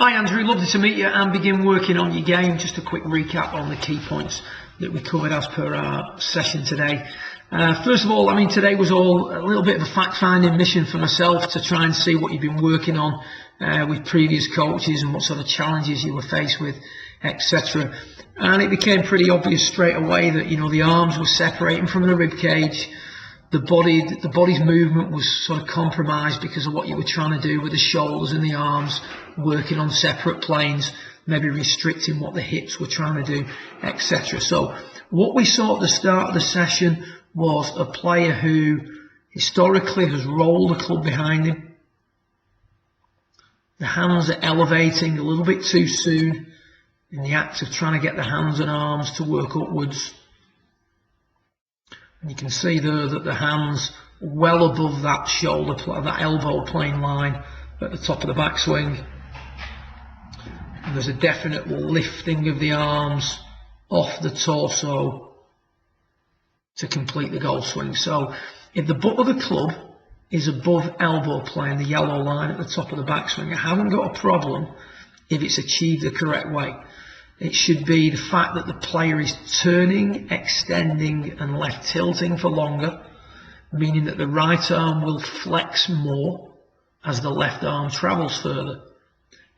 Hi Andrew, lovely to meet you and begin working on your game. Just a quick recap on the key points that we covered as per our session today. First of all, today was all a little bit of a fact-finding mission for myself to try and see what you've been working on with previous coaches and what sort of challenges you were faced with, etc. And it became pretty obvious straight away that the arms were separating from the rib cage. The body's movement was sort of compromised because of what you were trying to do with the shoulders and the arms, working on separate planes, maybe restricting what the hips were trying to do, etc. So what we saw at the start of the session was a player who historically has rolled the club behind him. The hands are elevating a little bit too soon in the act of trying to get the hands and arms to work upwards. And you can see there that the hands well above that shoulder, that elbow plane line at the top of the backswing. And there's a definite lifting of the arms off the torso to complete the golf swing. So if the butt of the club is above elbow plane, the yellow line at the top of the backswing, I haven't got a problem if it's achieved the correct way. It should be the fact that the player is turning, extending and left tilting for longer, meaning that the right arm will flex more as the left arm travels further.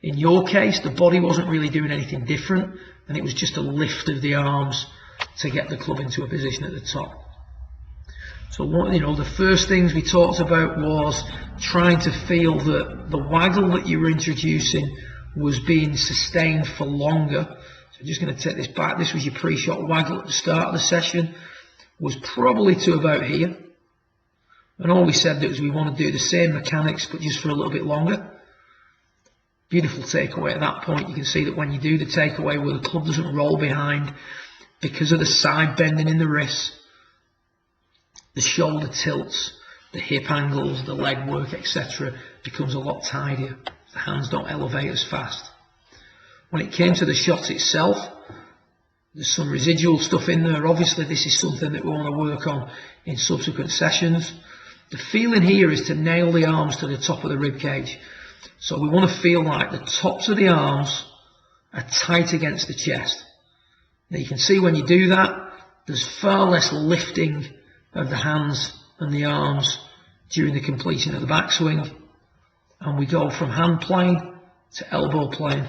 In your case, the body wasn't really doing anything different, and it was just a lift of the arms to get the club into a position at the top. So the first things we talked about was trying to feel that the waggle that you were introducing was being sustained for longer. So I'm just going to take this back. This was your pre-shot waggle at the start of the session, was probably to about here. And all we said was we want to do the same mechanics, but just for a little bit longer. Beautiful takeaway at that point. You can see that when you do the takeaway where the club doesn't roll behind, because of the side bending in the wrists, the shoulder tilts, the hip angles, the leg work, etc. becomes a lot tidier. The hands don't elevate as fast. When it came to the shot itself, there's some residual stuff in there. Obviously, this is something that we want to work on in subsequent sessions. The feeling here is to nail the arms to the top of the rib cage. So we want to feel like the tops of the arms are tight against the chest. Now you can see when you do that, there's far less lifting of the hands and the arms during the completion of the backswing. And we go from hand plane to elbow plane,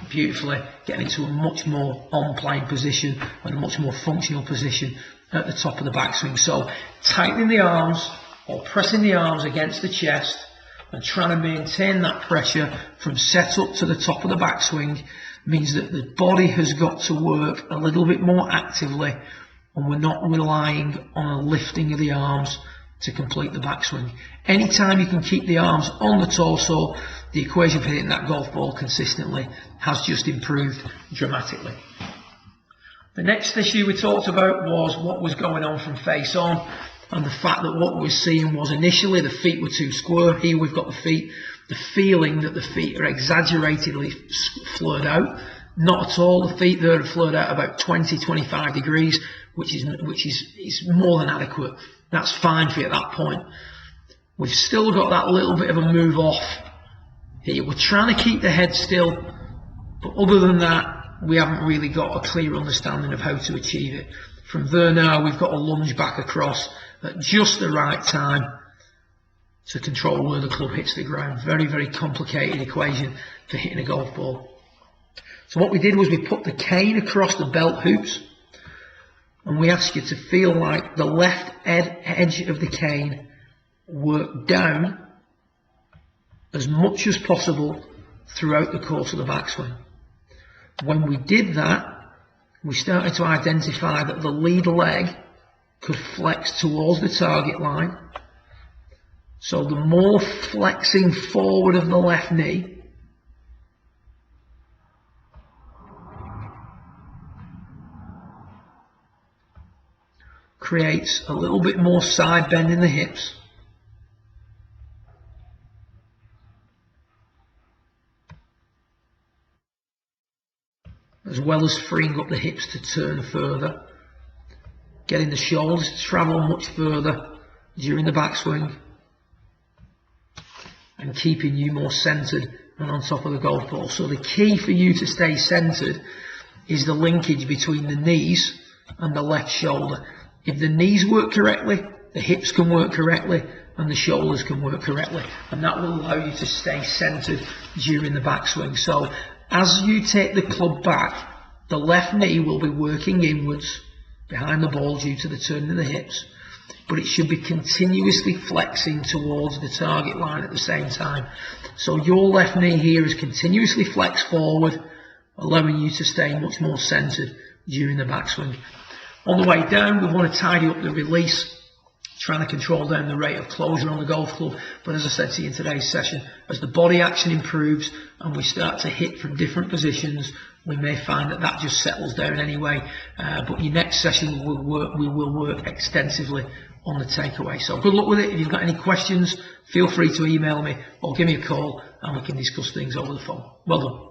beautifully getting into a much more on-plane position and a much more functional position at the top of the backswing. So tightening the arms or pressing the arms against the chest and trying to maintain that pressure from setup to the top of the backswing means that the body has got to work a little bit more actively, and we're not relying on a lifting of the arms to complete the backswing. Anytime you can keep the arms on the torso, the equation for hitting that golf ball consistently has just improved dramatically. The next issue we talked about was what was going on from face on, and the fact that what we were seeing was initially the feet were too square. Here we've got the feeling that the feet are exaggeratedly flared out. Not at all. The feet there are flared out about 20-25 degrees, which is more than adequate. That's fine for you at that point. We've still got that little bit of a move off here. We're trying to keep the head still, but other than that, we haven't really got a clear understanding of how to achieve it. From there now, we've got to lunge back across at just the right time to control where the club hits the ground. Very, very complicated equation for hitting a golf ball. So what we did was we put the cane across the belt hoops, and we asked you to feel like the left edge of the cane worked down as much as possible throughout the course of the backswing. When we did that, we started to identify that the lead leg could flex towards the target line. So the more flexing forward of the left knee, creates a little bit more side bend in the hips. As well as freeing up the hips to turn further, getting the shoulders to travel much further during the backswing, and keeping you more centered and on top of the golf ball. So the key for you to stay centered is the linkage between the knees and the left shoulder. If the knees work correctly, the hips can work correctly, and the shoulders can work correctly, and that will allow you to stay centered during the backswing. So as you take the club back, the left knee will be working inwards behind the ball due to the turn of the hips, but it should be continuously flexing towards the target line at the same time. So your left knee here is continuously flexed forward, allowing you to stay much more centered during the backswing. On the way down, we want to tidy up the release, trying to control down the rate of closure on the golf club. But as I said to you in today's session, as the body action improves and we start to hit from different positions, we may find that that just settles down anyway. But your next session we will work extensively on the takeaway. So good luck with it. If you've got any questions, feel free to email me or give me a call and we can discuss things over the phone. Well done.